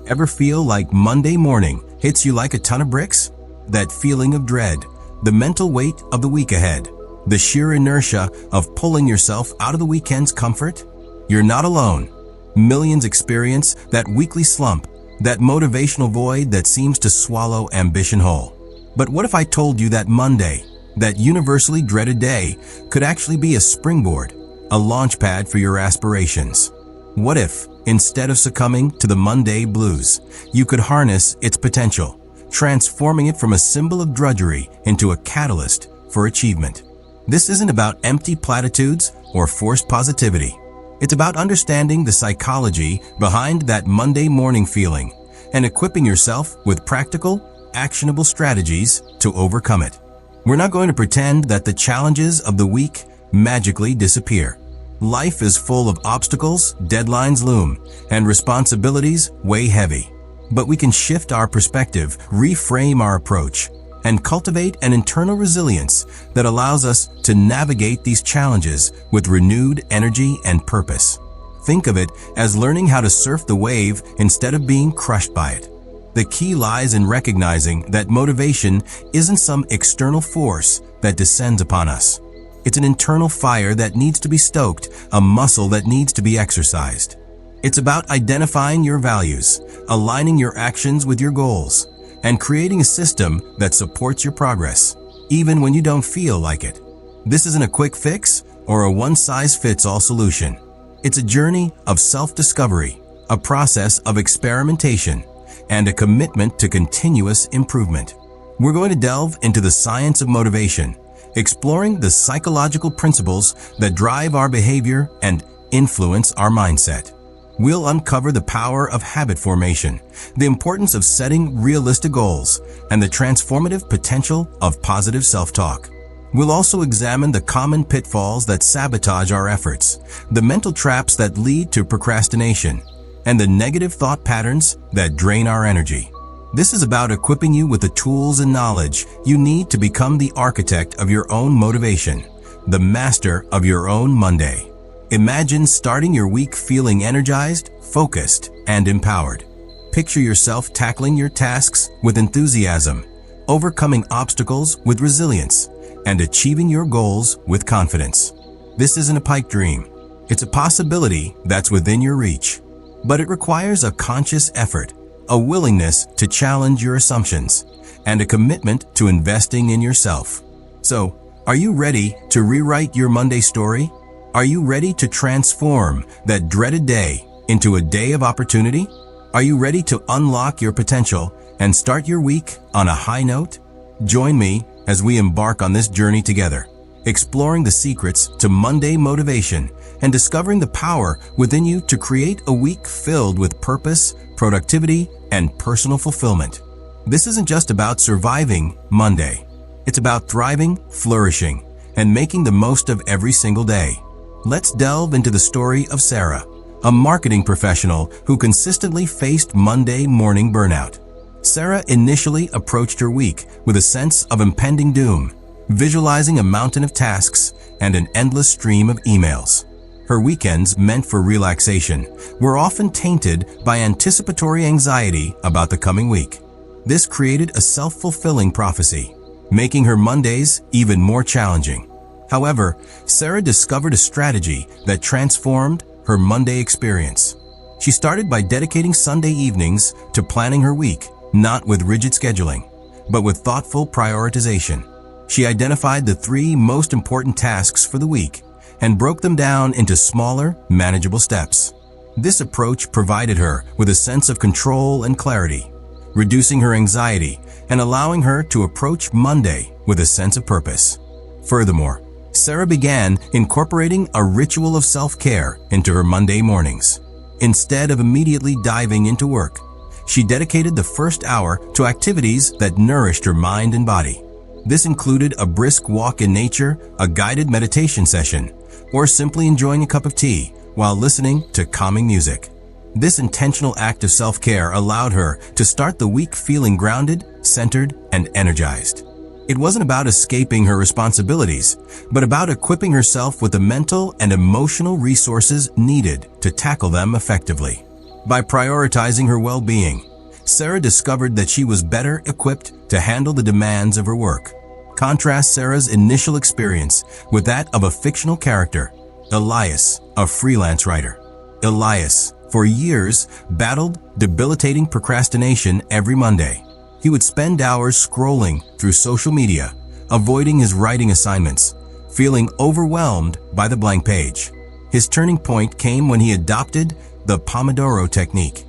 Ever feel like Monday morning hits you like a ton of bricks? That feeling of dread, the mental weight of the week ahead, the sheer inertia of pulling yourself out of the weekend's comfort? You're not alone. Millions experience that weekly slump, that motivational void that seems to swallow ambition whole. But what if I told you that Monday, that universally dreaded day, could actually be a springboard, a launch pad for your aspirations? What if, instead of succumbing to the Monday blues, you could harness its potential, transforming it from a symbol of drudgery into a catalyst for achievement? This isn't about empty platitudes or forced positivity. It's about understanding the psychology behind that Monday morning feeling and equipping yourself with practical, actionable strategies to overcome it. We're not going to pretend that the challenges of the week magically disappear. Life is full of obstacles, deadlines loom, and responsibilities weigh heavy. But we can shift our perspective, reframe our approach, and cultivate an internal resilience that allows us to navigate these challenges with renewed energy and purpose. Think of it as learning how to surf the wave instead of being crushed by it. The key lies in recognizing that motivation isn't some external force that descends upon us. It's an internal fire that needs to be stoked, a muscle that needs to be exercised. It's about identifying your values, aligning your actions with your goals, and creating a system that supports your progress, even when you don't feel like it. This isn't a quick fix or a one-size-fits-all solution. It's a journey of self-discovery, a process of experimentation, and a commitment to continuous improvement. We're going to delve into the science of motivation, exploring the psychological principles that drive our behavior and influence our mindset. We'll uncover the power of habit formation, the importance of setting realistic goals, and the transformative potential of positive self-talk. We'll also examine the common pitfalls that sabotage our efforts, the mental traps that lead to procrastination, and the negative thought patterns that drain our energy. This is about equipping you with the tools and knowledge you need to become the architect of your own motivation, the master of your own Monday. Imagine starting your week feeling energized, focused, and empowered. Picture yourself tackling your tasks with enthusiasm, overcoming obstacles with resilience, and achieving your goals with confidence. This isn't a pipe dream. It's a possibility that's within your reach. But it requires a conscious effort, a willingness to challenge your assumptions, and a commitment to investing in yourself. So, are you ready to rewrite your Monday story? Are you ready to transform that dreaded day into a day of opportunity? Are you ready to unlock your potential and start your week on a high note? Join me as we embark on this journey together, exploring the secrets to Monday motivation and discovering the power within you to create a week filled with purpose, productivity, and personal fulfillment. This isn't just about surviving Monday. It's about thriving, flourishing, and making the most of every single day. Let's delve into the story of Sarah, a marketing professional who consistently faced Monday morning burnout. Sarah initially approached her week with a sense of impending doom, visualizing a mountain of tasks and an endless stream of emails. Her weekends, meant for relaxation, were often tainted by anticipatory anxiety about the coming week. This created a self-fulfilling prophecy, making her Mondays even more challenging. However, Sarah discovered a strategy that transformed her Monday experience. She started by dedicating Sunday evenings to planning her week, not with rigid scheduling, but with thoughtful prioritization. She identified the 3 most important tasks for the week and broke them down into smaller, manageable steps. This approach provided her with a sense of control and clarity, reducing her anxiety and allowing her to approach Monday with a sense of purpose. Furthermore, Sarah began incorporating a ritual of self-care into her Monday mornings. Instead of immediately diving into work, she dedicated the first hour to activities that nourished her mind and body. This included a brisk walk in nature, a guided meditation session, or simply enjoying a cup of tea while listening to calming music. This intentional act of self-care allowed her to start the week feeling grounded, centered, and energized. It wasn't about escaping her responsibilities, but about equipping herself with the mental and emotional resources needed to tackle them effectively. By prioritizing her well-being, Sarah discovered that she was better equipped to handle the demands of her work. Contrast Sarah's initial experience with that of a fictional character, Elias, a freelance writer. Elias, for years, battled debilitating procrastination every Monday. He would spend hours scrolling through social media, avoiding his writing assignments, feeling overwhelmed by the blank page. His turning point came when he adopted the Pomodoro technique.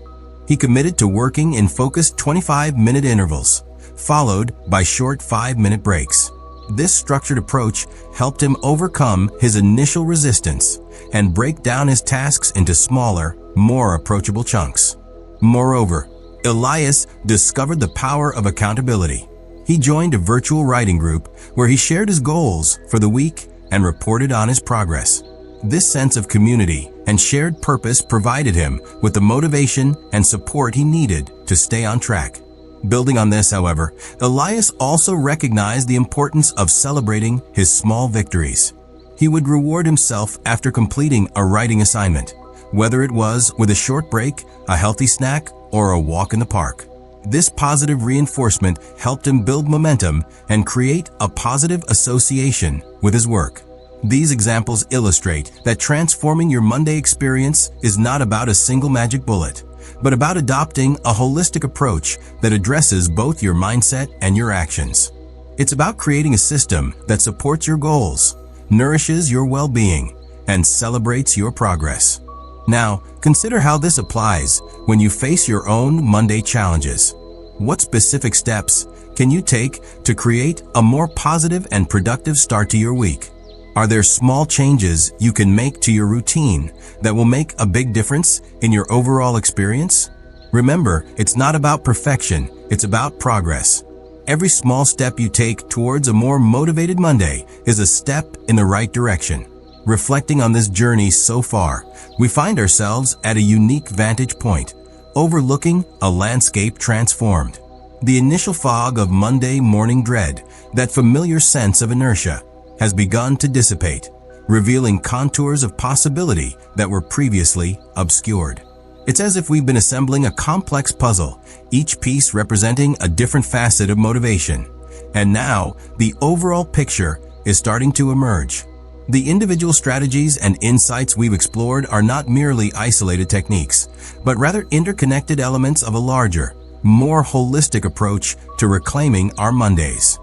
He committed to working in focused 25-minute intervals, followed by short 5-minute breaks. This structured approach helped him overcome his initial resistance and break down his tasks into smaller, more approachable chunks. Moreover, Elias discovered the power of accountability. He joined a virtual writing group where he shared his goals for the week and reported on his progress. This sense of community and shared purpose provided him with the motivation and support he needed to stay on track. Building on this, however, Elias also recognized the importance of celebrating his small victories. He would reward himself after completing a writing assignment, whether it was with a short break, a healthy snack, or a walk in the park. This positive reinforcement helped him build momentum and create a positive association with his work. These examples illustrate that transforming your Monday experience is not about a single magic bullet, but about adopting a holistic approach that addresses both your mindset and your actions. It's about creating a system that supports your goals, nourishes your well-being, and celebrates your progress. Now, consider how this applies when you face your own Monday challenges. What specific steps can you take to create a more positive and productive start to your week? Are there small changes you can make to your routine that will make a big difference in your overall experience? Remember, it's not about perfection, it's about progress. Every small step you take towards a more motivated Monday is a step in the right direction. Reflecting on this journey so far, we find ourselves at a unique vantage point, overlooking a landscape transformed. The initial fog of Monday morning dread, that familiar sense of inertia, has begun to dissipate, revealing contours of possibility that were previously obscured. It's as if we've been assembling a complex puzzle, each piece representing a different facet of motivation. And now, the overall picture is starting to emerge. The individual strategies and insights we've explored are not merely isolated techniques, but rather interconnected elements of a larger, more holistic approach to reclaiming our Mondays.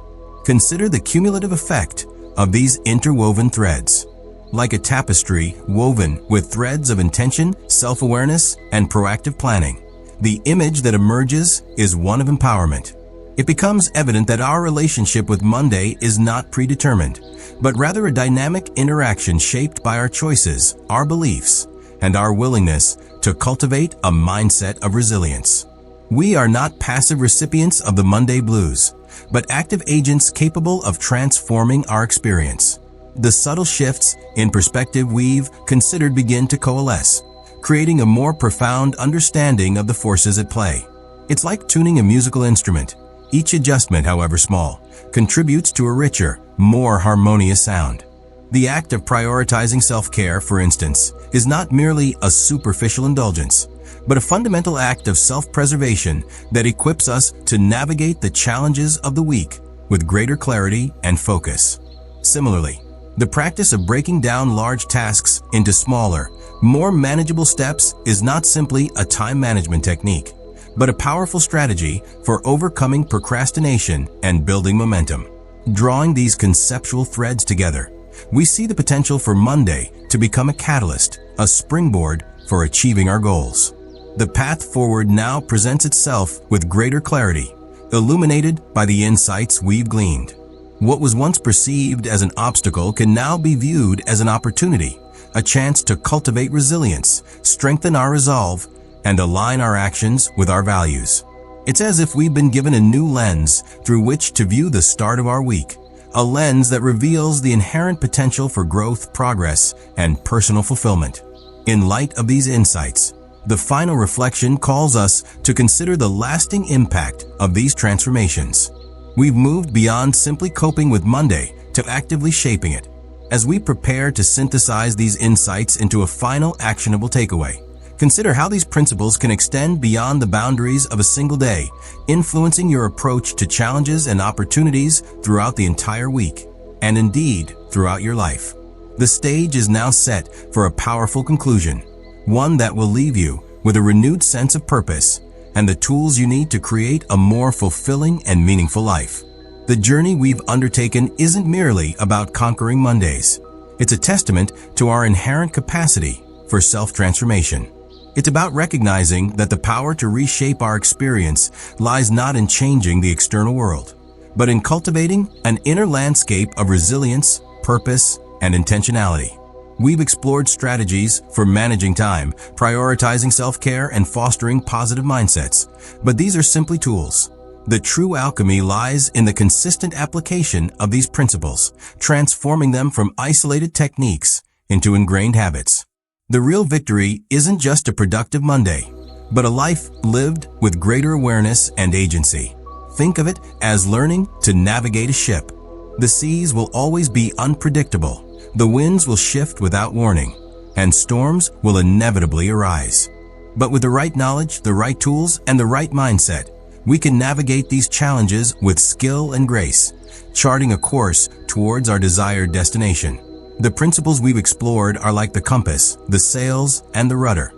Consider the cumulative effect of these interwoven threads. Like a tapestry woven with threads of intention, self-awareness, and proactive planning, the image that emerges is one of empowerment. It becomes evident that our relationship with Monday is not predetermined, but rather a dynamic interaction shaped by our choices, our beliefs, and our willingness to cultivate a mindset of resilience. We are not passive recipients of the Monday blues, but active agents capable of transforming our experience. The subtle shifts in perspective we've considered begin to coalesce, creating a more profound understanding of the forces at play. It's like tuning a musical instrument. Each adjustment, however small, contributes to a richer, more harmonious sound. The act of prioritizing self-care, for instance, is not merely a superficial indulgence, but a fundamental act of self-preservation that equips us to navigate the challenges of the week with greater clarity and focus. Similarly, the practice of breaking down large tasks into smaller, more manageable steps is not simply a time management technique, but a powerful strategy for overcoming procrastination and building momentum. Drawing these conceptual threads together, we see the potential for Monday to become a catalyst, a springboard for achieving our goals. The path forward now presents itself with greater clarity, illuminated by the insights we've gleaned. What was once perceived as an obstacle can now be viewed as an opportunity, a chance to cultivate resilience, strengthen our resolve, and align our actions with our values. It's as if we've been given a new lens through which to view the start of our week, a lens that reveals the inherent potential for growth, progress, and personal fulfillment. In light of these insights, the final reflection calls us to consider the lasting impact of these transformations. We've moved beyond simply coping with Monday to actively shaping it. As we prepare to synthesize these insights into a final actionable takeaway, Consider how these principles can extend beyond the boundaries of a single day, influencing your approach to challenges and opportunities throughout the entire week, and indeed, throughout your life. The stage is now set for a powerful conclusion, one that will leave you with a renewed sense of purpose and the tools you need to create a more fulfilling and meaningful life. The journey we've undertaken isn't merely about conquering Mondays. It's a testament to our inherent capacity for self-transformation. It's about recognizing that the power to reshape our experience lies not in changing the external world, but in cultivating an inner landscape of resilience, purpose, and intentionality. We've explored strategies for managing time, prioritizing self-care, and fostering positive mindsets, but these are simply tools. The true alchemy lies in the consistent application of these principles, transforming them from isolated techniques into ingrained habits. The real victory isn't just a productive Monday, but a life lived with greater awareness and agency. Think of it as learning to navigate a ship. The seas will always be unpredictable, the winds will shift without warning, and storms will inevitably arise. But with the right knowledge, the right tools, and the right mindset, we can navigate these challenges with skill and grace, charting a course towards our desired destination. The principles we've explored are like the compass, the sails, and the rudder,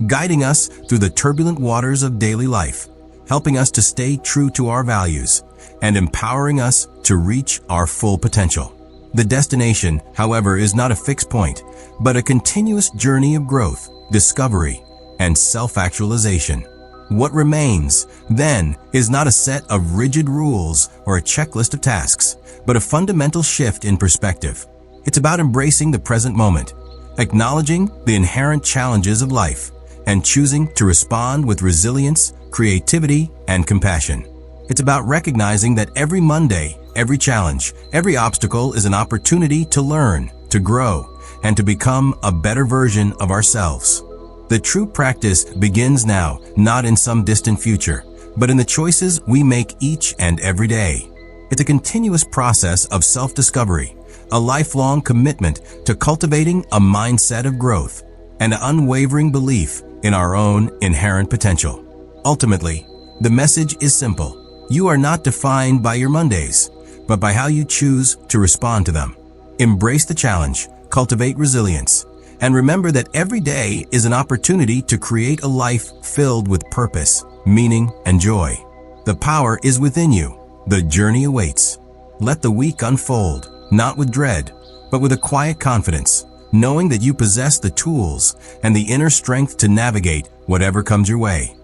guiding us through the turbulent waters of daily life, helping us to stay true to our values, and empowering us to reach our full potential. The destination, however, is not a fixed point, but a continuous journey of growth, discovery, and self-actualization. What remains, then, is not a set of rigid rules or a checklist of tasks, but a fundamental shift in perspective. It's about embracing the present moment, acknowledging the inherent challenges of life, and choosing to respond with resilience, creativity, and compassion. It's about recognizing that every Monday, every challenge, every obstacle is an opportunity to learn, to grow, and to become a better version of ourselves. The true practice begins now, not in some distant future, but in the choices we make each and every day. It's a continuous process of self-discovery, a lifelong commitment to cultivating a mindset of growth, and an unwavering belief in our own inherent potential. Ultimately, the message is simple. You are not defined by your Mondays, but by how you choose to respond to them. Embrace the challenge, cultivate resilience, and remember that every day is an opportunity to create a life filled with purpose, meaning, and joy. The power is within you. The journey awaits. Let the week unfold, not with dread, but with a quiet confidence, knowing that you possess the tools and the inner strength to navigate whatever comes your way.